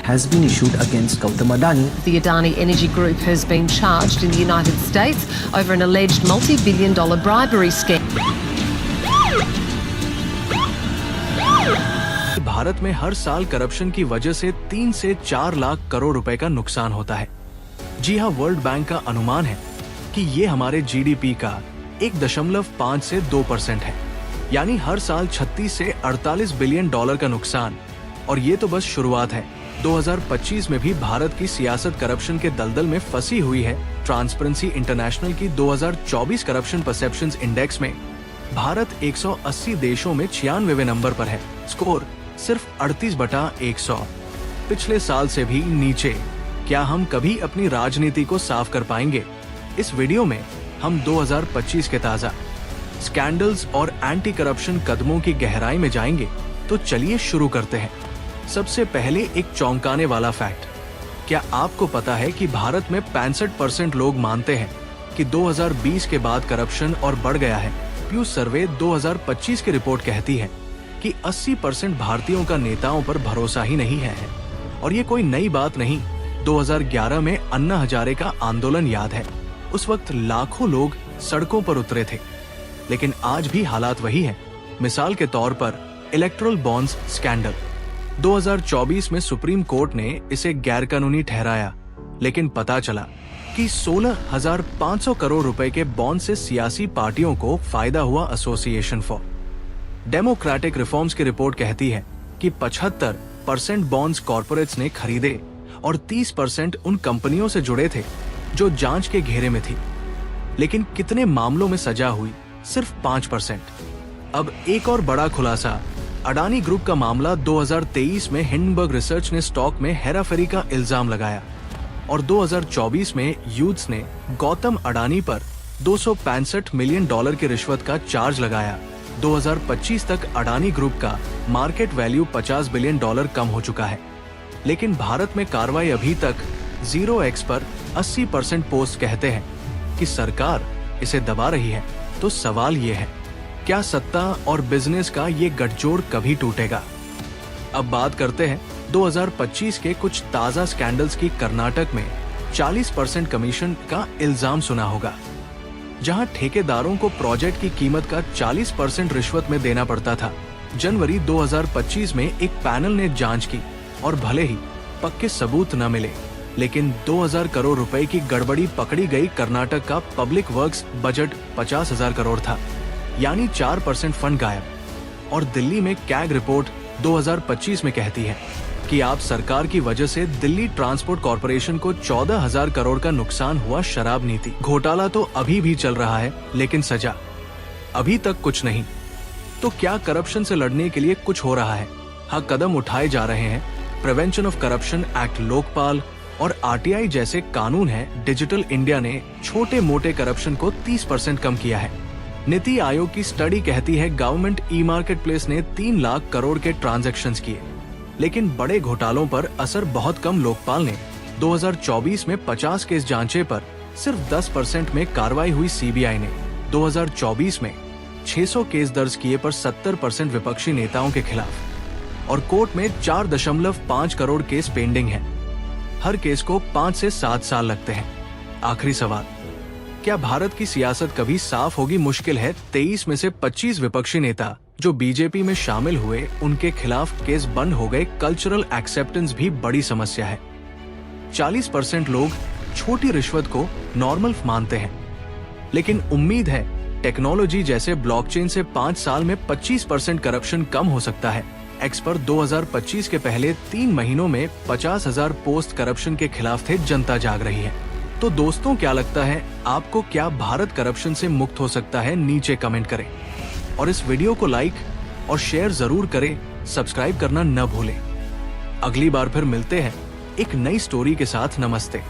has been issued against Gautam Adani. The Adani Energy Group has been charged in the United States over an alleged multi-billion-dollar bribery scheme. Bharat में हर साल corruption की वजह से 3 से 4 लाख करोड़ रुपए का नुकसान होता है। जी हाँ, वर्ल्ड बैंक का अनुमान है कि ये हमारे जीडीपी का 1.5 से 2% है, यानी हर साल 36 से 48 बिलियन डॉलर का नुकसान। और ये तो बस शुरुआत है। 2025 में भी भारत की सियासत करप्शन के दलदल में फंसी हुई है। ट्रांसपेरेंसी इंटरनेशनल की 2024 करप्शन परसेप्शंस इंडेक्स में भारत 180 देशों में 96वें नंबर पर है। स्कोर सिर्फ 38/100, पिछले साल से भी नीचे। क्या हम कभी अपनी राजनीति को साफ कर पाएंगे? इस वीडियो में हम 2025 के ताजा स्कैंडल्स और एंटी करप्शन कदमों की गहराई में जाएंगे। तो चलिए शुरू करते हैं। सबसे पहले एक चौंकाने वाला फैक्ट। क्या आपको पता है कि भारत में 65% लोग मानते हैं कि 2020 के बाद करप्शन और बढ़ गया है। प्यू सर्वे 2025 की रिपोर्ट कहती है कि 80% भारतीयों का नेताओं पर भरोसा ही नहीं है। और ये कोई नई बात नहीं। 2011 में अन्ना हजारे का आंदोलन याद है। उस वक्त लाखों लोग सड़कों पर उतरे थे, लेकिन आज भी हालात वही है। मिसाल के तौर पर इलेक्टोरल बॉन्ड्स स्कैंडल 2024 में सुप्रीम कोर्ट ने इसे गैरकानूनी ठहराया, लेकिन पता चला कि 16,500 करोड़ रुपए के बॉन्ड से सियासी पार्टियों को फायदा हुआ। एसोसिएशन फॉर डेमोक्रेटिक रिफॉर्म्स की रिपोर्ट कहती है कि 75% बॉन्ड्स कॉर्पोरेट्स ने खरीदे और 30% उन कंपनियों से जुड़े थे जो जांच के घेरे में थी। लेकिन कितने मामलों में सजा हुई? सिर्फ 5%। अब एक और बड़ा खुलासा। अडानी ग्रुप का मामला 2023 में हिंडनबर्ग रिसर्च ने स्टॉक में हेराफेरी का इल्जाम लगाया और 2024 में यूथ्स ने गौतम अडानी पर 265 मिलियन डॉलर की रिश्वत का चार्ज लगाया। 2025 तक अडानी ग्रुप का मार्केट वैल्यू 50 बिलियन डॉलर कम हो चुका है, लेकिन भारत में कार्रवाई अभी तक 0x पर 80% पोस्ट कहते हैं कि सरकार इसे दबा रही है। तो सवाल ये है, क्या सत्ता और बिजनेस का ये गठजोड़ कभी टूटेगा? अब बात करते हैं 2025 के कुछ ताजा स्कैंडल्स की। कर्नाटक में 40% कमीशन का इल्जाम सुना होगा, जहां ठेकेदारों को प्रोजेक्ट की कीमत का 40% रिश्वत में देना पड़ता था। जनवरी 2025 में एक पैनल ने जांच की और भले ही पक्के सबूत न मिले, लेकिन 2000 करोड़ रुपए की गड़बड़ी पकड़ी गई। कर्नाटक का पब्लिक वर्क्स बजट 50,000 करोड़ था, यानी 4% फंड गायब। और दिल्ली में कैग रिपोर्ट 2025 में कहती है कि आप सरकार की वजह से दिल्ली ट्रांसपोर्ट कॉर्पोरेशन को 14,000 करोड़ का नुकसान हुआ। शराब नीति घोटाला तो अभी भी चल रहा है, लेकिन सजा अभी तक कुछ नहीं। तो क्या करप्शन से लड़ने के लिए कुछ हो रहा है? हाँ, कदम उठाए जा रहे हैं। Prevention of corruption act, Lokpal और आरटीआई जैसे कानून है। डिजिटल इंडिया ने छोटे मोटे करप्शन को 30% कम किया है। नीति आयोग की स्टडी कहती है गवर्नमेंट ई मार्केट प्लेस ने 3 लाख करोड़ के ट्रांजैक्शंस किए, लेकिन बड़े घोटालों पर असर बहुत कम। लोकपाल ने 2024 में 50 केस जांचे पर सिर्फ 10% में कार्रवाई हुई। सीबीआई ने 2024 में 600 केस दर्ज किए पर 70% विपक्षी नेताओं के खिलाफ। और कोर्ट में 4.5 करोड़ केस पेंडिंग है। हर केस को 5 से 7 साल लगते हैं। आखिरी सवाल, क्या भारत की सियासत कभी साफ होगी? मुश्किल है। 23 में से 25 विपक्षी नेता जो बीजेपी में शामिल हुए, उनके खिलाफ केस बंद हो गए। कल्चरल एक्सेप्टेंस भी बड़ी समस्या है। 40% लोग छोटी रिश्वत को नॉर्मल मानते हैं, लेकिन उम्मीद है टेक्नोलॉजी जैसे ब्लॉकचेन से 5 साल में 25% करप्शन कम हो सकता है। एक्स पर 2025 के पहले 3 महीनों में 50,000 पोस्ट करप्शन के खिलाफ थे। जनता जाग रही है। तो दोस्तों, क्या लगता है आपको? क्या भारत करप्शन से मुक्त हो सकता है? नीचे कमेंट करें और इस वीडियो को लाइक और शेयर जरूर करें। सब्सक्राइब करना न भूलें। अगली बार फिर मिलते हैं एक नई स्टोरी के साथ। नमस्ते।